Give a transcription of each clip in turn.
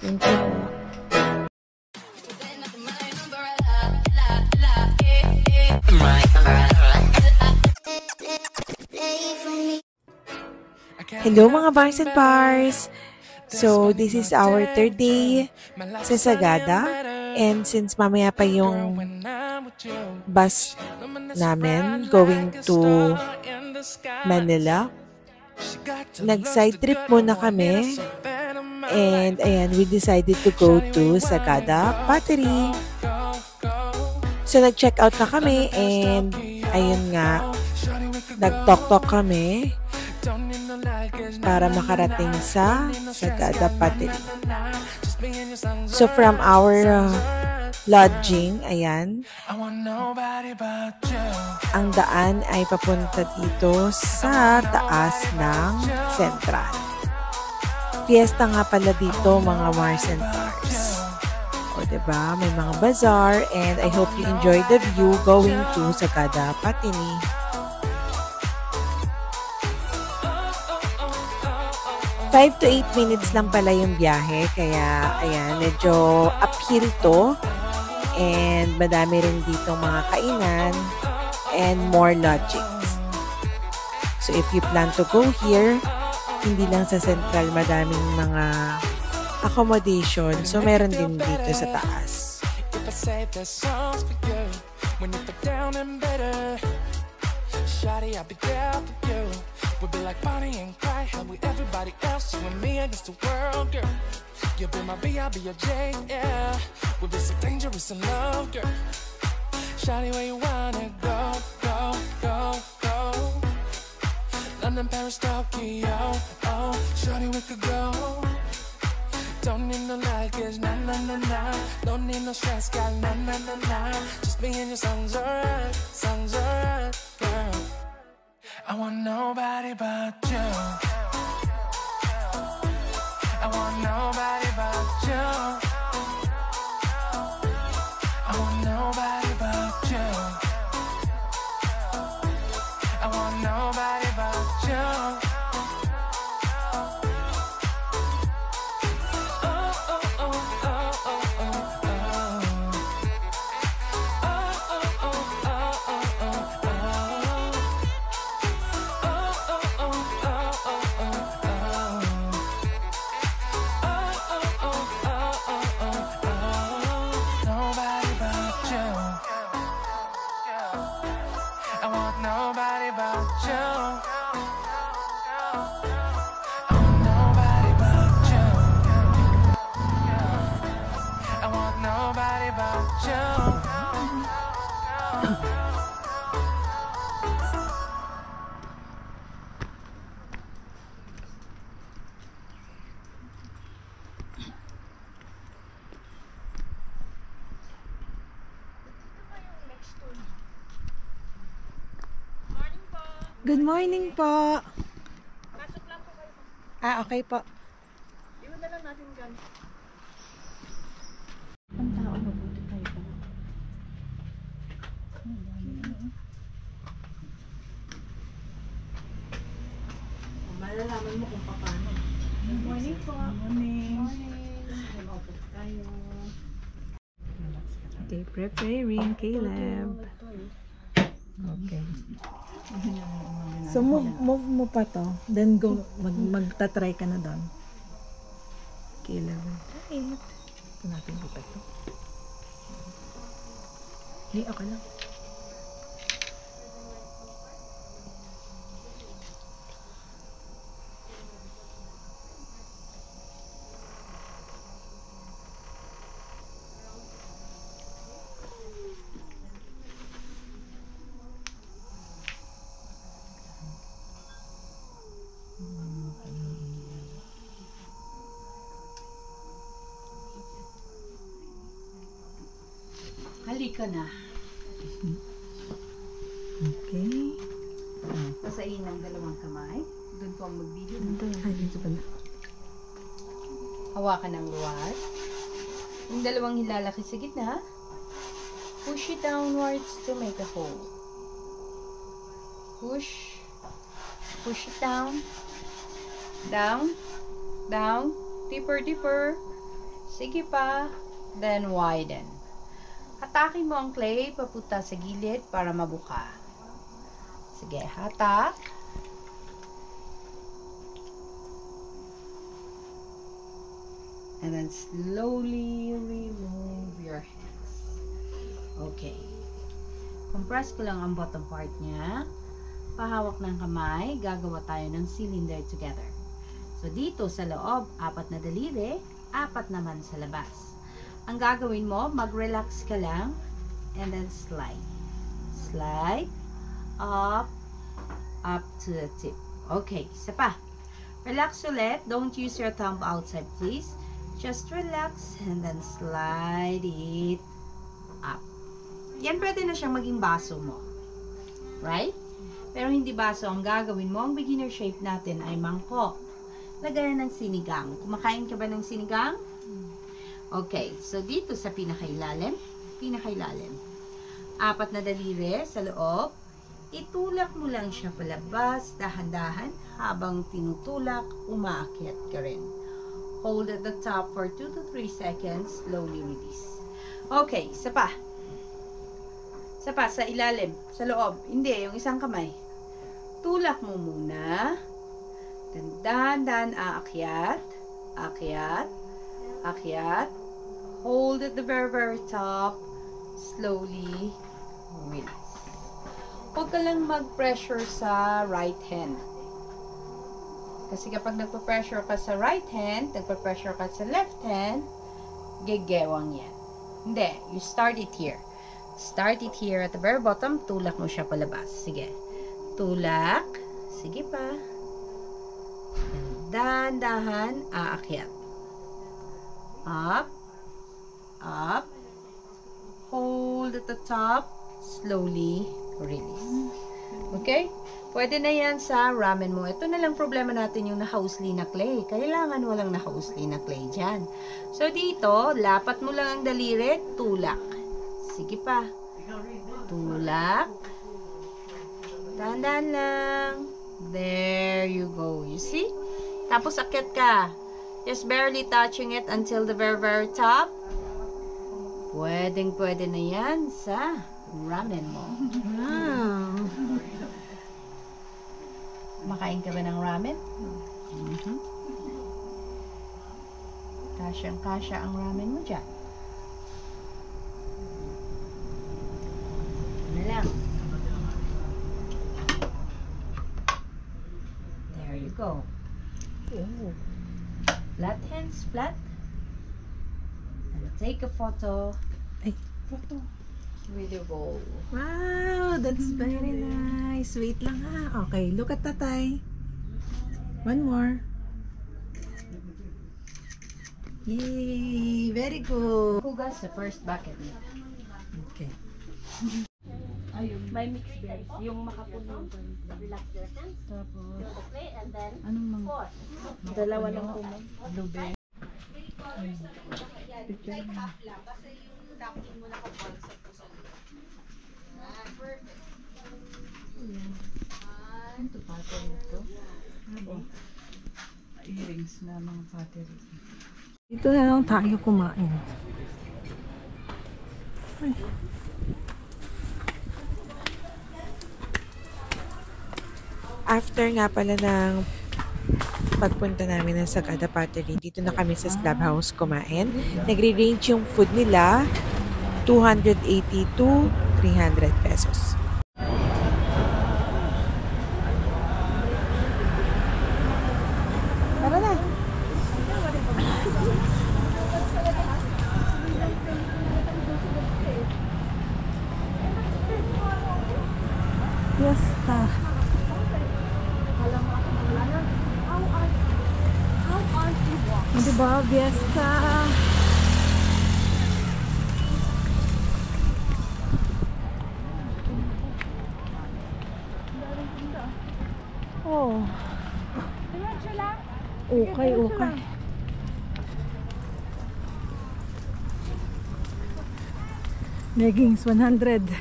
Thank you po. Hello mga bars and bars! So, this is our third day sa Sagada. And since mamaya pa yung bus namin going to Manila, nag-side trip muna kami. And ayan, we decided to go to Sagada Pottery. So, nag-check out na kami and ayun nga, nag-talk-talk kami para makarating sa Sagada Pottery. So, from our lodging, ayan, ang daan ay papunta dito sa taas ng Central. Fiesta nga pala dito, mga Mars and Pars. O, diba? May mga bazaar and I hope you enjoy the view going to Sagada Pottery. 5 to 8 minutes lang pala yung biyahe, kaya ayan, medyo uphill to and madami rin dito mga kainan and more lodgings. So if you plan to go here, hindi lang sa Central, madaming mga accommodation, so meron din dito sa taas. We'll be like Bonnie and Clyde, how we everybody else, you and me against the world, girl. You'll be my B, I'll be your J, yeah. We'll be so dangerous in love, girl. Shawty, where you wanna go, go, go, go? London, Paris, Tokyo, oh. Shawty, we could go. Don't need no luggage, nah, nah, nah, nah. Don't need no stress, gal, nah, nah, nah, nah. Just me and your songs alright, girl. I want nobody but you. I want nobody but you. I want nobody but you. I want nobody but you. Oh, oh, oh, oh, oh, oh, oh. Good morning po. Pasok lang po kayo. Okay po. Iwan na lang natin dyan. Ang tao, mabuti tayo po. Malalaman mo kung paano. Good morning po. Good morning. Maupo tayo. Okay, preparing Caleb. Okay. So move mo pa to. Then go, magta-try ka na doon. Caleb. Ito natin dito to. Hey, okay lang. Halika na. Okay. Pasain ng dalawang kamay. Doon po ang mag-video. Ay, dito pala. Hawakan ng luwad. Yung dalawang hilalaki sa gitna. Push it downwards to make a hole. Push. Push it down. Down. Down. Deeper, deeper. Sige pa. Then widen. Hatakin mo ang clay papunta sa gilid para mabuka. Sige, hatak. And then slowly remove your hands. Okay. Compress ko lang ang bottom part niya. Pahawak ng kamay, gagawa tayo ng cylinder together. So, dito sa loob, 4 na daliri, 4 naman sa labas. Ang gagawin mo, mag-relax ka lang, and then slide. Slide, up to the tip. Okay, isa pa. Relax ulit. Don't use your thumb outside, please. Just relax, and then slide it up. Yan pwede na siyang maging baso mo. Right? Pero hindi baso. Ang gagawin mo, ang beginner shape natin ay mangkok. Lagayan ng sinigang. Kumakain ka ba ng sinigang? Okay. So, dito sa pinakailalim. 4 na daliri sa loob. Itulak mo lang siya palabas, dahan-dahan. Habang tinutulak, umaakyat ka rin. Hold at the top for 2 to 3 seconds. Slowly release. Okay. Isa pa. Sa ilalim, sa loob. Hindi, yung isang kamay. Tulak mo muna. Dahan-dahan aakyat. Akyat. Hold at the very top. Slowly release. Huwag ka lang mag-pressure sa right hand. Kasi kapag nagpa-pressure ka sa right hand, nagpa-pressure ka sa left hand, gegewang yan. Hindi, you start it here. Start it here at the very bottom. Tulak mo siya palabas. Sige. Tulak. Sige pa. Dahan-dahan, aakyat. Up. Hold at the top. Slowly release. Okay? Pwede na yan sa ramen mo. Ito na lang problema natin yung nakausli na clay. Kailangan walang nakausli na clay dyan. So, dito, lapat mo lang ang daliri, tulak. Sige pa. Tulak. Dahan-dahan lang. There you go. You see? Tapos akyat ka. Just barely touching it until the very top. Pwede na yan sa ramen mo. Wow. Makain ka ba ng ramen? Kasyang-kasya ang ramen mo dyan. Ano lang. There you go. Oh. Flat hands, flat. And take a photo. Ay, photo. With your bowl. Wow, that's very nice. Wait lang ha. Okay, look at tatay. One more. Yay! Very good. Hugas sa first bucket niya. Okay. Ayun, may mixed berries. Yung makapuno. Relax your hands. Tapos, Okay, and then anong mga? four. Dalawa lang po. Blueberry. Picture mo. Ito battery ito. Earrings na mga battery. Dito na lang tayo kumain. Ay. After nga pala ng pagpunta namin ng Sagada Pottery, dito na kami sa Slab House kumain. Nagre-range yung food nila, 280 to 300 pesos. Tara na! Fiesta. Diba? Fiesta. Oh. Okay, okay. Leggings, 100.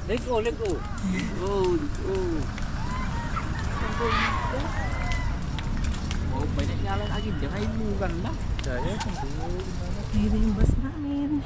Let go. Oh, balik na. Hindi kailugan lang. Dahil Ayun yung bus namin.